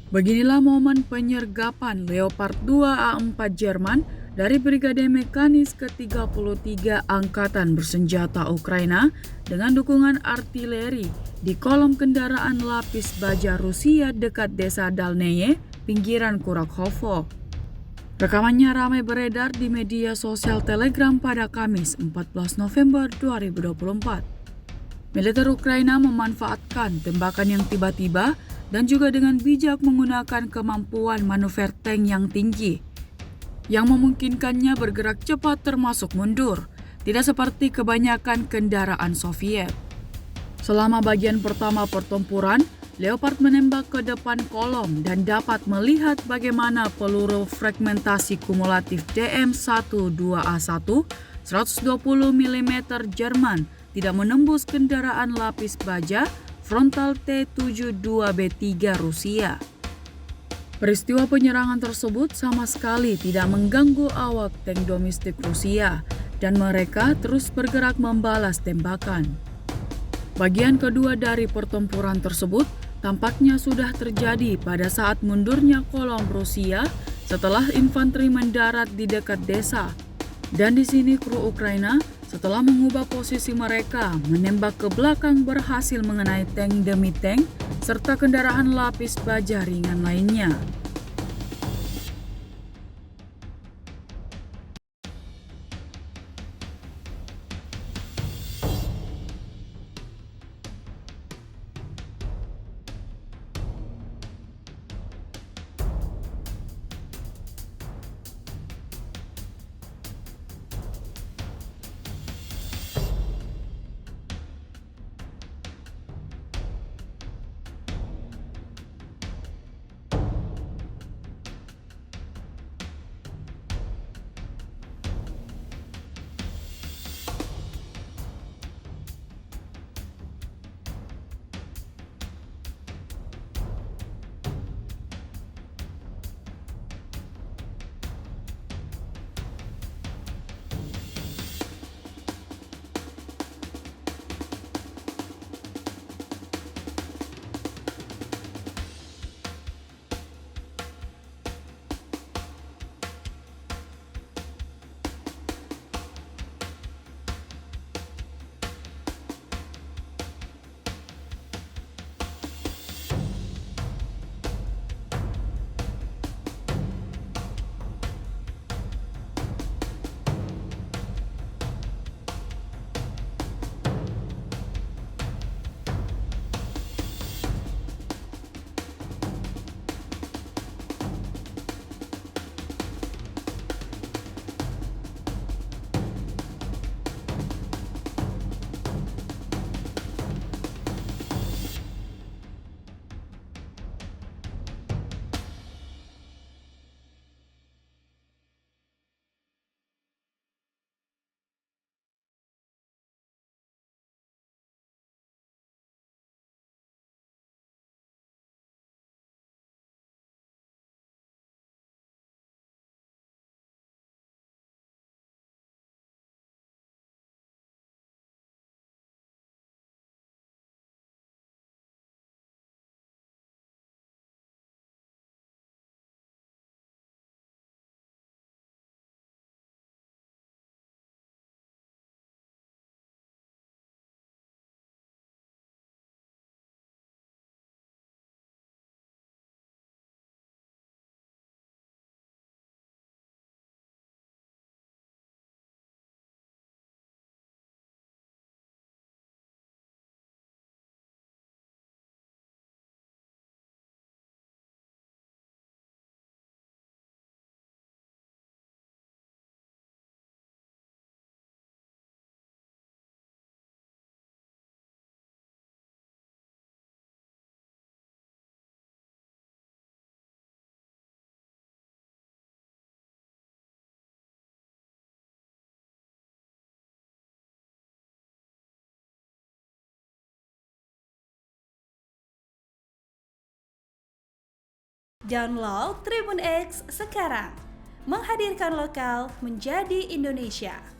Beginilah momen penyergapan Leopard 2 A4 Jerman dari Brigade Mekanis ke-33 Angkatan Bersenjata Ukraina dengan dukungan artileri di kolom kendaraan lapis baja Rusia dekat desa Dalneye, pinggiran Kurakhovo. Rekamannya ramai beredar di media sosial Telegram pada Kamis 14 November 2024. Militer Ukraina memanfaatkan tembakan yang tiba-tiba dan juga dengan bijak menggunakan kemampuan manuver tank yang tinggi, yang memungkinkannya bergerak cepat termasuk mundur, tidak seperti kebanyakan kendaraan Soviet. Selama bagian pertama pertempuran, Leopard menembak ke depan kolom dan dapat melihat bagaimana peluru fragmentasi kumulatif DM-12A1 120 mm Jerman tidak menembus kendaraan lapis baja frontal T-72B3 Rusia. Peristiwa penyerangan tersebut sama sekali tidak mengganggu awak tank domestik Rusia dan mereka terus bergerak membalas tembakan. Bagian kedua dari pertempuran tersebut tampaknya sudah terjadi pada saat mundurnya kolom Rusia setelah infanteri mendarat di dekat desa. Dan di sini kru Ukraina setelah mengubah posisi mereka, menembak ke belakang berhasil mengenai tank demi tank serta kendaraan lapis baja ringan lainnya. Download Tribun X sekarang, menghadirkan lokal menjadi Indonesia.